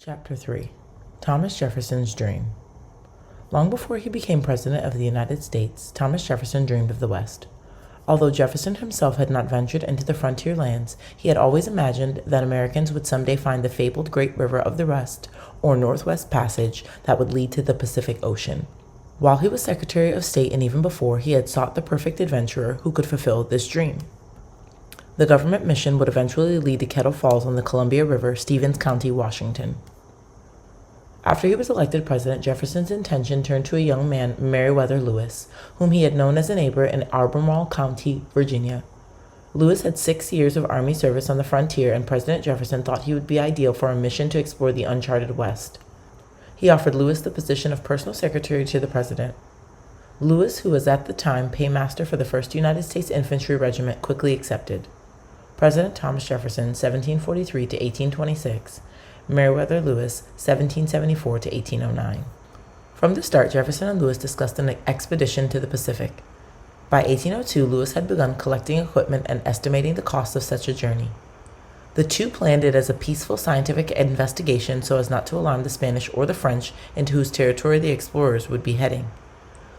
Chapter 3. Thomas Jefferson's Dream. Long before he became President of the United States, Thomas Jefferson dreamed of the West. Although Jefferson himself had not ventured into the frontier lands, he had always imagined that Americans would someday find the fabled Great River of the West, or Northwest Passage, that would lead to the Pacific Ocean. While he was Secretary of State and even before, he had sought the perfect adventurer who could fulfill this dream. The government mission would eventually lead to Kettle Falls on the Columbia River, Stevens County, Washington. After he was elected president, Jefferson's attention turned to a young man, Meriwether Lewis, whom he had known as a neighbor in Albemarle County, Virginia. Lewis had 6 years of Army service on the frontier, and President Jefferson thought he would be ideal for a mission to explore the uncharted West. He offered Lewis the position of personal secretary to the president. Lewis, who was at the time paymaster for the 1st United States Infantry Regiment, quickly accepted. President Thomas Jefferson, 1743 to 1826. Meriwether Lewis, 1774 to 1809. From the start, Jefferson and Lewis discussed an expedition to the Pacific. By 1802, Lewis had begun collecting equipment and estimating the cost of such a journey. The two planned it as a peaceful scientific investigation so as not to alarm the Spanish or the French, into whose territory the explorers would be heading.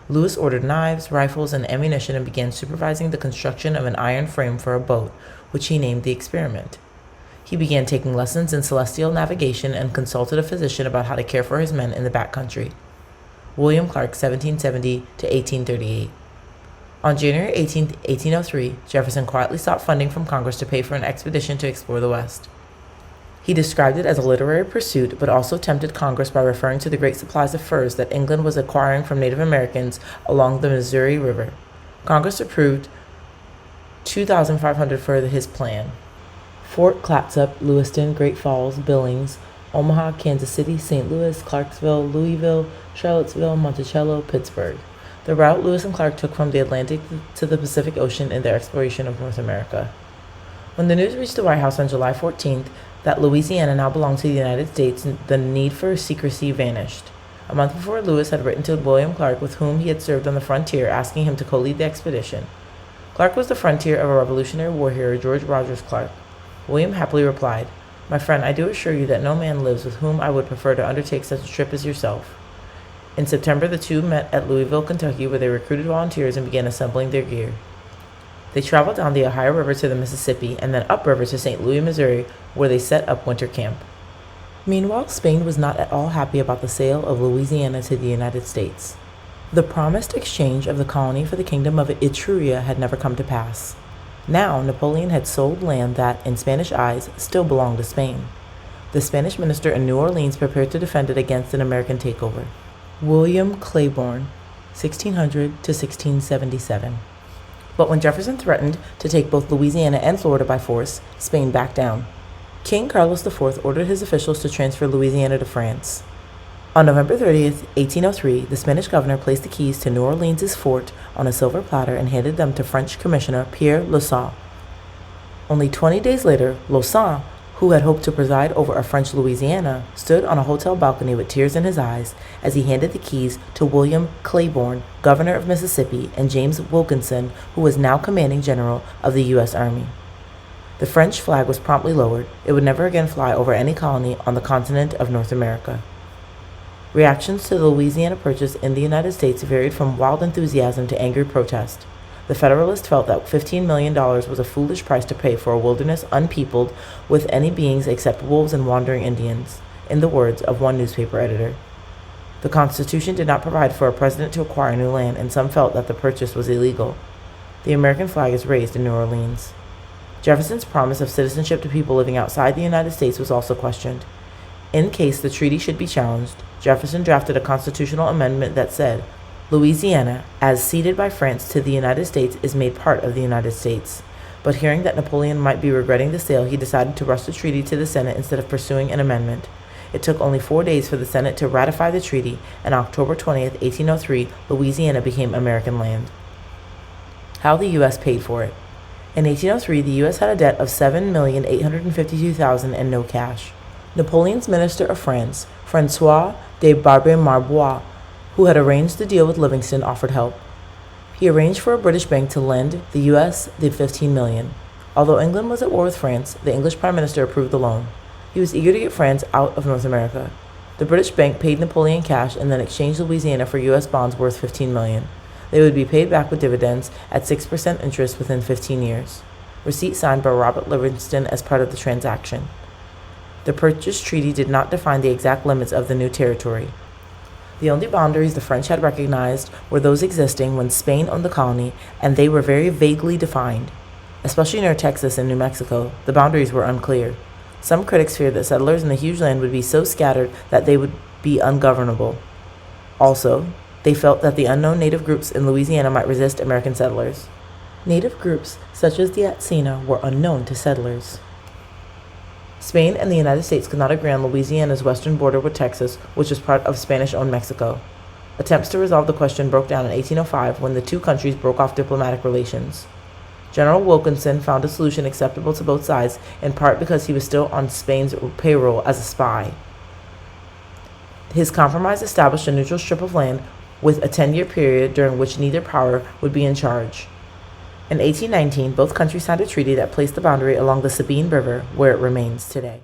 Lewis ordered knives, rifles, and ammunition and began supervising the construction of an iron frame for a boat, which he named the Experiment. He began taking lessons in celestial navigation and consulted a physician about how to care for his men in the backcountry. William Clark, 1770 to 1838. On January 18, 1803, Jefferson quietly sought funding from Congress to pay for an expedition to explore the West. He described it as a literary pursuit, but also tempted Congress by referring to the great supplies of furs that England was acquiring from Native Americans along the Missouri River. Congress approved $2,500 for his plan. Fort Clatsop, Lewiston, Great Falls, Billings, Omaha, Kansas City, St. Louis, Clarksville, Louisville, Charlottesville, Monticello, Pittsburgh. The route Lewis and Clark took from the Atlantic to the Pacific Ocean in their exploration of North America. When the news reached the White House on July 14th that Louisiana now belonged to the United States, the need for secrecy vanished. A month before, Lewis had written to William Clark, with whom he had served on the frontier, asking him to co-lead the expedition. Clark was the frontier of a Revolutionary War hero, George Rogers Clark. William happily replied, "My friend, I do assure you that no man lives with whom I would prefer to undertake such a trip as yourself." In September, the two met at Louisville, Kentucky, where they recruited volunteers and began assembling their gear. They traveled down the Ohio River to the Mississippi and then upriver to St. Louis, Missouri, where they set up winter camp. Meanwhile, Spain was not at all happy about the sale of Louisiana to the United States. The promised exchange of the colony for the kingdom of Etruria had never come to pass. Now, Napoleon had sold land that, in Spanish eyes, still belonged to Spain. The Spanish minister in New Orleans prepared to defend it against an American takeover. William Claiborne, 1600 to 1677. But when Jefferson threatened to take both Louisiana and Florida by force, Spain backed down. King Carlos IV ordered his officials to transfer Louisiana to France. On November 30th, 1803, the Spanish governor placed the keys to New Orleans' fort on a silver platter and handed them to French Commissioner Pierre Laussac. Only 20 days later, Laussac, who had hoped to preside over a French Louisiana, stood on a hotel balcony with tears in his eyes as he handed the keys to William Claiborne, governor of Mississippi, and James Wilkinson, who was now commanding general of the U.S. Army. The French flag was promptly lowered. It would never again fly over any colony on the continent of North America. Reactions to the Louisiana Purchase in the United States varied from wild enthusiasm to angry protest. The Federalists felt that $15 million was a foolish price to pay for a wilderness unpeopled with any beings except wolves and wandering Indians, in the words of one newspaper editor. The Constitution did not provide for a president to acquire new land, and some felt that the purchase was illegal. The American flag is raised in New Orleans. Jefferson's promise of citizenship to people living outside the United States was also questioned. In case the treaty should be challenged, Jefferson drafted a constitutional amendment that said, "Louisiana, as ceded by France to the United States, is made part of the United States." But hearing that Napoleon might be regretting the sale, he decided to rush the treaty to the Senate instead of pursuing an amendment. It took only 4 days for the Senate to ratify the treaty, and on October 20th, 1803, Louisiana became American land. How the U.S. paid for it. In 1803, the U.S. had a debt of $7,852,000 and no cash. Napoleon's Minister of France, François de Barbe-Marbois, who had arranged the deal with Livingston, offered help. He arranged for a British bank to lend the U.S. the $15 million. Although England was at war with France, the English Prime Minister approved the loan. He was eager to get France out of North America. The British bank paid Napoleon cash and then exchanged Louisiana for U.S. bonds worth $15 million. They would be paid back with dividends at 6% interest within 15 years. Receipt signed by Robert Livingston as part of the transaction. The purchase treaty did not define the exact limits of the new territory. The only boundaries the French had recognized were those existing when Spain owned the colony, and they were very vaguely defined. Especially near Texas and New Mexico, the boundaries were unclear. Some critics feared that settlers in the huge land would be so scattered that they would be ungovernable. Also, they felt that the unknown native groups in Louisiana might resist American settlers. Native groups, such as the Atsina, were unknown to settlers. Spain and the United States could not agree on Louisiana's western border with Texas, which was part of Spanish-owned Mexico. Attempts to resolve the question broke down in 1805 when the two countries broke off diplomatic relations. General Wilkinson found a solution acceptable to both sides, in part because he was still on Spain's payroll as a spy. His compromise established a neutral strip of land with a 10-year period during which neither power would be in charge. In 1819, both countries signed a treaty that placed the boundary along the Sabine River, where it remains today.